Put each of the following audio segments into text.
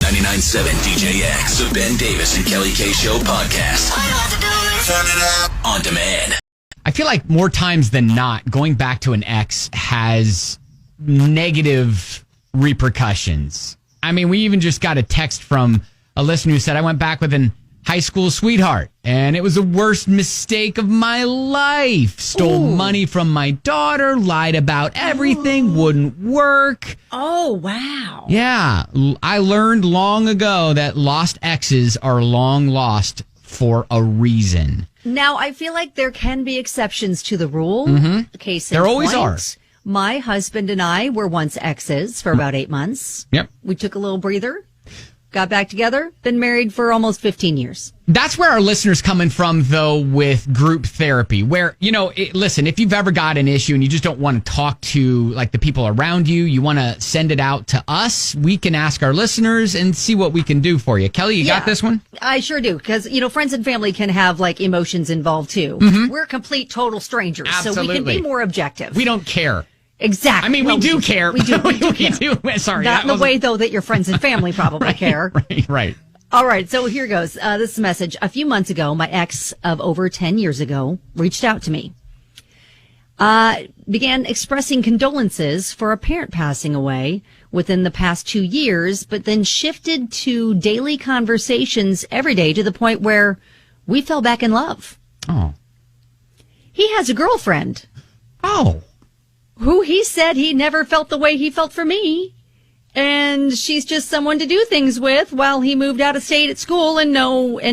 99.7 DJX, the Ben Davis and Kelly K Show podcast. Turn it up. On demand. I feel like more times than not, going back to an ex has negative repercussions. I mean, we even just got a text from a listener who said, I went back with an high school sweetheart, and it was the worst mistake of my life. Stole money from my daughter, lied about everything, wouldn't work. Oh, wow. Yeah, I learned long ago that lost exes are long lost for a reason. Now, I feel like there can be exceptions to the rule. Case in There always point, my husband and I were once exes for about 8 months. Yep. We took a little breather. Got back together, been married for almost 15 years. That's where our listeners coming from, though, with group therapy, where, listen, if you've ever got an issue and you just don't want to talk to like the people around you, you want to send it out to us, we can ask our listeners and see what we can do for you. Kelly, you got this one? I sure do, because, friends and family can have like emotions involved too. We're complete, total strangers, so we can be more objective. We don't care. Exactly. I mean, we do care. We do. We do. Sorry. Not in the way, though, that your friends and family probably care. Right. All right. So here goes. This is a message. A few months ago, my ex of over 10 years ago reached out to me. Began expressing condolences for a parent passing away within the past 2 years, but then shifted to daily conversations every day to the point where we fell back in love. Oh. He has a girlfriend. Oh. Who he said he never felt the way he felt for me. And she's just someone to do things with while he moved out of state at school and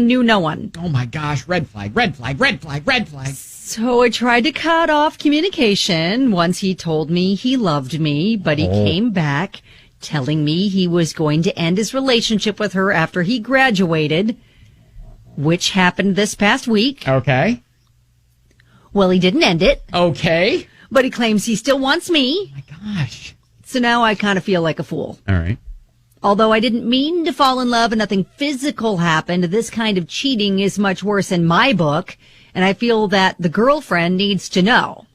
knew no one. Oh my gosh, red flag, red flag, red flag, red flag. So I tried to cut off communication once he told me he loved me, but he came back telling me he was going to end his relationship with her after he graduated, which happened this past week. Okay. Well, he didn't end it. Okay. But he claims he still wants me. Oh my gosh. So now I kind of feel like a fool. All right. Although I didn't mean to fall in love and nothing physical happened, this kind of cheating is much worse in my book. And I feel that the girlfriend needs to know.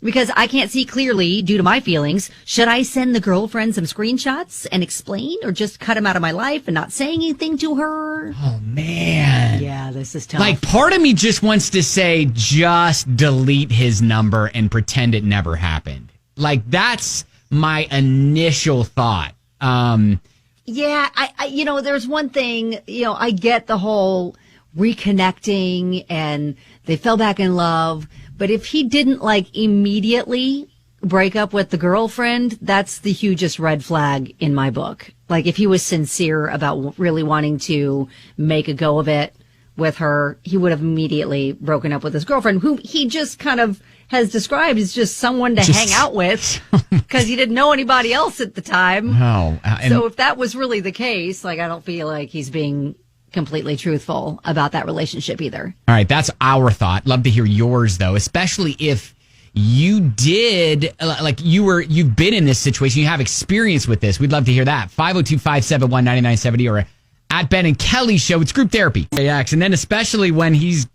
Because I can't see clearly due to my feelings. Should I send the girlfriend some screenshots and explain, or just cut him out of my life and not say anything to her? Oh, man. Yeah, this is tough. Like, part of me just wants to say, just delete his number and pretend it never happened. Like, that's my initial thought. Yeah, I there's one thing, I get the whole reconnecting and they fell back in love. But if he didn't immediately break up with the girlfriend, that's the hugest red flag in my book. Like, if he was sincere about really wanting to make a go of it with her, he would have immediately broken up with his girlfriend, who he just kind of has described as just someone to hang out with because he didn't know anybody else at the time. Oh, so if that was really the case, I don't feel like he's being completely truthful about that relationship either. All right, that's our thought. Love to hear yours, though, especially if you did, you've been in this situation, you have experience with this. We'd love to hear that. 502-571-9970 or at Ben and Kelly Show. It's group therapy. And then especially when he's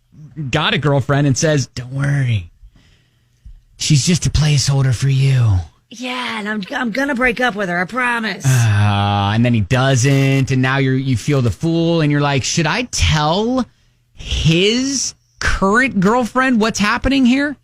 got a girlfriend and says, don't worry, she's just a placeholder for you. Yeah, and I'm gonna break up with her, I promise. And then he doesn't, and now you feel the fool, and you're like, should I tell his current girlfriend what's happening here?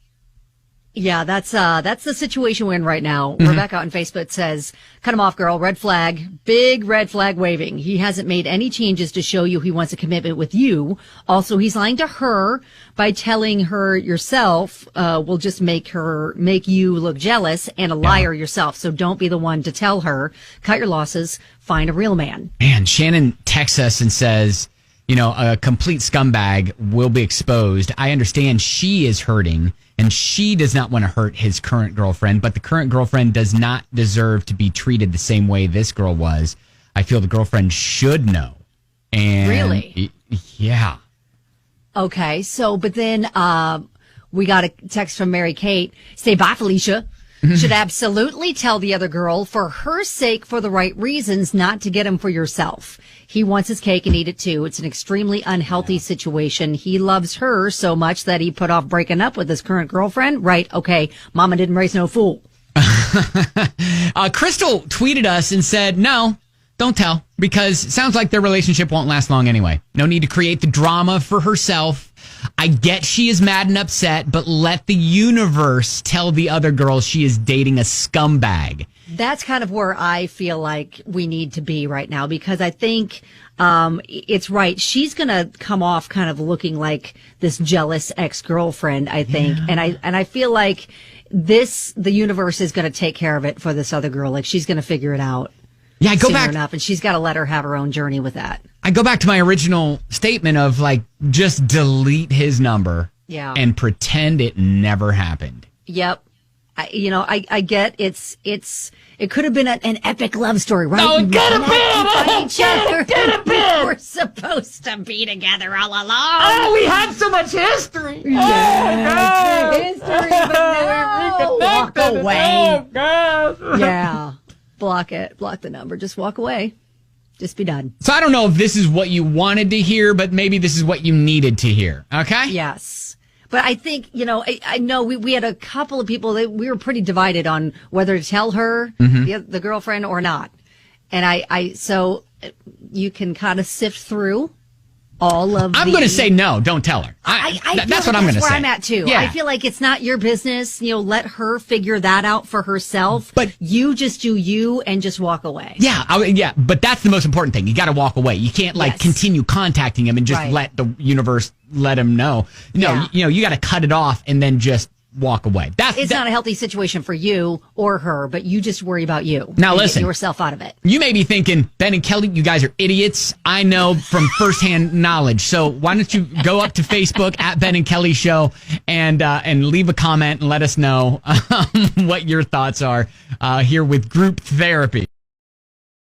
Yeah, that's the situation we're in right now. Rebecca on Facebook says, cut him off, girl. Red flag. Big red flag waving. He hasn't made any changes to show you he wants a commitment with you. Also, he's lying to her by telling her yourself, will just make you look jealous and a liar yourself. So don't be the one to tell her. Cut your losses. Find a real man. Man, Shannon texts us and says, a complete scumbag will be exposed. I understand she is hurting and she does not want to hurt his current girlfriend, but the current girlfriend does not deserve to be treated the same way this girl was. I feel the girlfriend should know. And really? Yeah. Okay. So, but then, we got a text from Mary Kate. Say bye, Felicia. Should absolutely tell the other girl for her sake, for the right reasons, not to get him for yourself. He wants his cake and eat it too. It's an extremely unhealthy situation. He loves her so much that he put off breaking up with his current girlfriend. Right. Okay. Mama didn't raise no fool. Crystal tweeted us and said, no, don't tell. because it sounds like their relationship won't last long anyway. No need to create the drama for herself. I get she is mad and upset, but let the universe tell the other girl she is dating a scumbag. That's kind of where I feel like we need to be right now, because I think it's right. She's going to come off kind of looking like this jealous ex-girlfriend, I think. Yeah. And I feel like the universe is going to take care of it for this other girl. Like, she's going to figure it out. Yeah, I go back enough, and she's got to let her have her own journey with that. I go back to my original statement of, like, just delete his number. Yeah. And pretend it never happened. Yep. I get it could have been an epic love story, right? No, it could have been. Each other. We were supposed to be together all along. Oh, we had so much history. Yeah, history, but no. Walk away. Yeah, block it. Block the number. Just walk away. Just be done. So I don't know if this is what you wanted to hear, but maybe this is what you needed to hear. Okay? Yes. But I think, I know we had a couple of people that we were pretty divided on whether to tell her, the girlfriend, or not. And so you can kind of sift through all of I'm going to say no, don't tell her. That's what I'm going to say. That's where I'm at, too. Yeah. I feel like it's not your business. Let her figure that out for herself. But you just do you and just walk away. Yeah, but that's the most important thing. You got to walk away. You can't, continue contacting him and just let the universe let him know. No, you got to cut it off and then just walk away. It's not a healthy situation for you or her, but you just worry about you. Now listen, get yourself out of it. You may be thinking, Ben and Kelly, you guys are idiots. I know from firsthand knowledge. So why don't you go up to Facebook at Ben and Kelly Show and leave a comment and let us know what your thoughts are here with group therapy.